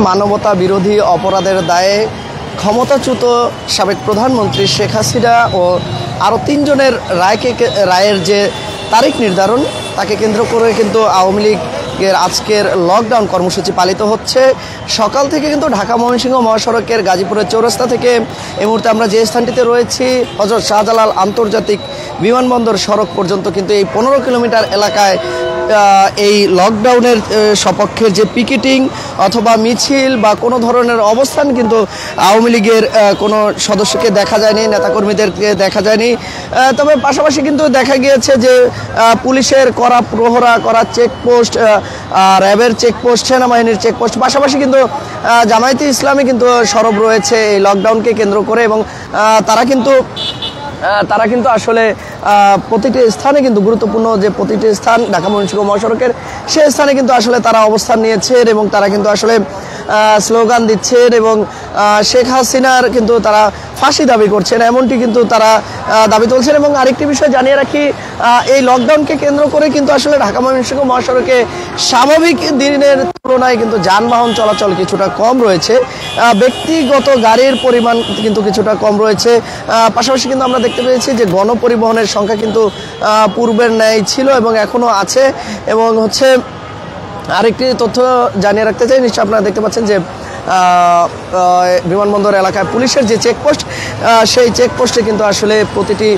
মানবতা বিরোধী অপরাধের দায়ে ক্ষমতাচ্যুত সাবেক প্রধানমন্ত্রী শেখ হাসিনা ও আরও ৩ জনের রায়ের যে তারিখ নির্ধারণ তাকে কেন্দ্র করে কিন্তু আওয়ামী লীগের আজকের লকডাউন কর্মসূচি পালিত হচ্ছে। সকাল থেকে কিন্তু ঢাকা ময়মনসিংহ মহাসড়কের গাজীপুরের চৌরাস্তা থেকে এই মুহূর্তে আমরা যে স্থানটিতে রয়েছি হযরত শাহজালাল আন্তর্জাতিক বিমানবন্দর সড়ক পর্যন্ত কিন্তু এই ১৫ কিলোমিটার এলাকায় এই লকডাউনের সপক্ষের যে পিকেটিং অথবা মিছিল বা কোনো ধরনের অবস্থান কিন্তু আওয়ামী লীগের কোনো সদস্যকে দেখা যায়নি, নেতাকর্মীদেরকে দেখা যায়নি। তবে পাশাপাশি কিন্তু দেখা গিয়েছে যে পুলিশের করা প্রহরা করা চেকপোস্ট, র্যাবের চেকপোস্ট, সেনাবাহিনীর চেকপোস্ট, পাশাপাশি কিন্তু জামায়াতে ইসলামী কিন্তু সরব রয়েছে এই লকডাউনকে কেন্দ্র করে এবং তারা কিন্তু আসলে প্রতিটি স্থানে কিন্তু গুরুত্বপূর্ণ যে প্রতিটি স্থান ঢাকা ময়মনসিংহ মহাসড়কের সেই স্থানে কিন্তু আসলে তারা অবস্থান নিয়েছেন এবং তারা কিন্তু আসলে স্লোগান দিচ্ছেন এবং শেখ হাসিনার কিন্তু তারা ফাঁসি দাবি করছেন এমনটি কিন্তু তারা দাবি তুলছেন। এবং আরেকটি বিষয় জানিয়ে রাখি, এই লকডাউনকে কেন্দ্র করে কিন্তু আসলে ঢাকা ময়মনসিংহ মহাসড়কে স্বাভাবিক দিনের তুলনায় কিন্তু যানবাহন চলাচল কিছুটা কম রয়েছে, ব্যক্তিগত গাড়ির পরিমাণ কিন্তু কিছুটা কম রয়েছে। পাশাপাশি কিন্তু আমরা দেখতে পেয়েছি যে গণপরিবহনের সংখ্যা কিন্তু পূর্বের ন্যায় ছিল এবং এখনও আছে। এবং হচ্ছে আরেকটি তথ্য জানিয়ে রাখতে চাই, নিশ্চয়ই আপনারা দেখতে পাচ্ছেন যে বিমানবন্দর এলাকায় পুলিশের যে চেকপোস্ট সেই চেকপোস্টে কিন্তু আসলে প্রতিটি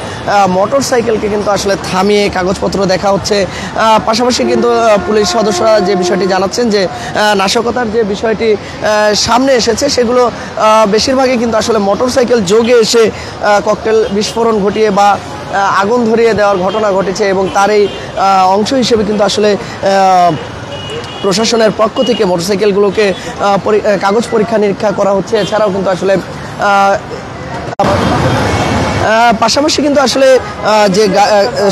মোটর সাইকেলকে কিন্তু আসলে থামিয়ে কাগজপত্র দেখা হচ্ছে। পাশাপাশি কিন্তু পুলিশ সদস্যরা যে বিষয়টি জানাচ্ছেন যে নাশকতার যে বিষয়টি সামনে এসেছে সেগুলো বেশিরভাগই কিন্তু আসলে মোটর সাইকেল যোগে এসে ককটেল বিস্ফোরণ ঘটিয়ে বা আগুন ধরিয়ে দেওয়ার ঘটনা ঘটেছে এবং তার এই অংশ হিসেবে কিন্তু আসলে প্রশাসনের পক্ষ থেকে মোটরসাইকেলগুলোকে কাগজ পরীক্ষা নিরীক্ষা করা হচ্ছে। এছাড়াও কিন্তু আসলে পাশাপাশি কিন্তু আসলে যে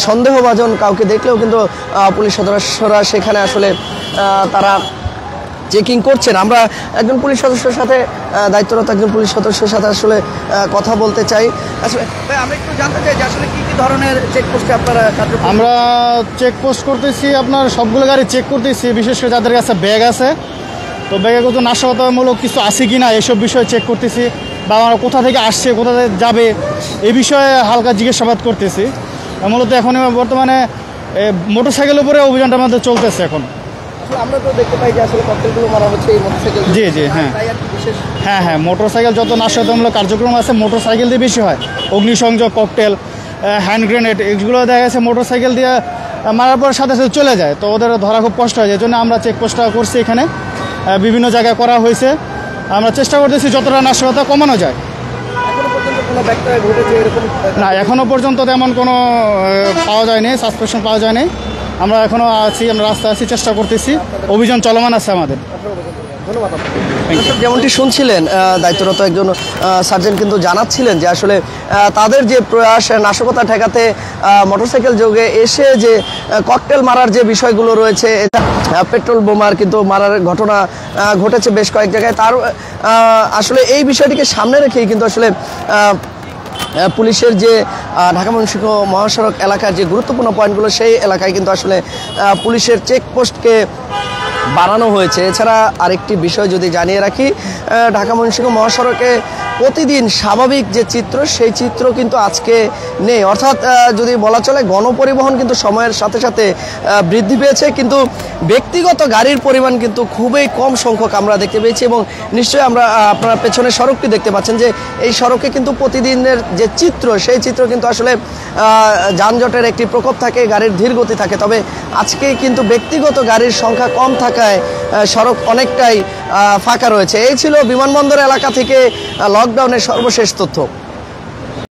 সন্দেহভাজন কাউকে দেখলেও কিন্তু পুলিশ সদস্যরা সেখানে আসলে তারা চেকিং করছেন। আমরা একজন পুলিশ সদস্যের সাথে দায়িত্বরত একজন পুলিশ সদস্যের সাথে আসলে কথা বলতে চাই। আসলে আমরা একটু জানতে চাই যে আসলে কী কী ধরনের চেকপোস্টে আপনারা আমরা চেকপোস্ট করতেছি, আপনার সবগুলো গাড়ি চেক করতেছি, বিশেষ করে যাদের কাছে ব্যাগ আছে তো ব্যাগে কত নাশকতামূলক কিছু আছে কি না এসব বিষয়ে চেক করতেছি, বা আমরা কোথা থেকে আসছে কোথা থেকে যাবে এই বিষয়ে হালকা জিজ্ঞাসাবাদ করতেছি। মূলত এখন বর্তমানে মোটরসাইকেলের উপরে অভিযানটা আমাদের চলতেছে। এখন আমরা তো দেখতে পাই যে আসলে ককটেলগুলো মারা হচ্ছে এই মোটরসাইকেল। জি জি হ্যাঁ মোটরসাইকেল যত নাশকতামূলক কার্যক্রম আছে মোটরসাইকেল দিয়ে বেশি হয়। অগ্নিসংযোগ, ককটেল, হ্যান্ড গ্রেনেড এগুলো দেখা গেছে মোটরসাইকেল দিয়ে মারার পর সাথে সাথে চলে যায়, তো ওদের ধরা খুব কষ্ট হয়। এই জন্য আমরা চেকপোস্টটা করছি, এখানে বিভিন্ন জায়গায় করা হয়েছে। আমরা চেষ্টা করতেছি যতটা নাশকতা কমানো যায়। না, এখনো পর্যন্ত তেমন কোনো পাওয়া যায়নি, সাসপেকশন পাওয়া যায়নি। আমরা এখনও আছি, আমরা রাস্তায় আছি, চেষ্টা করতেছি, অভিযান চলমান আছে আমাদের। ধন্যবাদ। যেমনটি শুনছিলেন দায়িত্বরত একজন সার্জেন্ট কিন্তু জানাচ্ছিলেন যে আসলে তাদের যে প্রয়াস নাশকতা ঠেকাতে মোটরসাইকেল যোগে এসে যে ককটেল মারার যে বিষয়গুলো রয়েছে, পেট্রোল বোমার কিন্তু মারার ঘটনা ঘটেছে বেশ কয়েক জায়গায়। তার আসলে এই বিষয়টিকে সামনে রেখেই কিন্তু আসলে পুলিশের যে ঢাকা ময়মনসিংহ মহাসড়ক এলাকার যে গুরুত্বপূর্ণ পয়েন্টগুলো সেই এলাকায় কিন্তু আসলে পুলিশের চেকপোস্টকে বাড়ানো হয়েছে। এছাড়া আরেকটি বিষয় যদি জানিয়ে রাখি, ঢাকা ময়মনসিংহ মহাসড়কে প্রতিদিন স্বাভাবিক যে চিত্র সেই চিত্র কিন্তু আজকে নেই। অর্থাৎ যদি বলা চলে গণপরিবহন কিন্তু সময়ের সাথে সাথে বৃদ্ধি পেয়েছে, কিন্তু ব্যক্তিগত গাড়ির পরিমাণ কিন্তু খুবই কম সংখ্যক আমরা দেখতে পেয়েছি। এবং নিশ্চয়ই আপনারা পেছনের সড়কটি দেখতে পাচ্ছেন যে এই সড়কে কিন্তু প্রতিদিনের যে চিত্র সেই চিত্র কিন্তু আসলে যানজটের একটি প্রকোপ থাকে, গাড়ির ধীর গতি থাকে। তবে আজকে কিন্তু ব্যক্তিগত গাড়ির সংখ্যা কম থাকায় সড়ক অনেকটাই ফাঁকা রয়েছে। এই ছিল বিমানবন্দর এলাকা থেকে লকডাউনের সর্বশেষ তথ্য।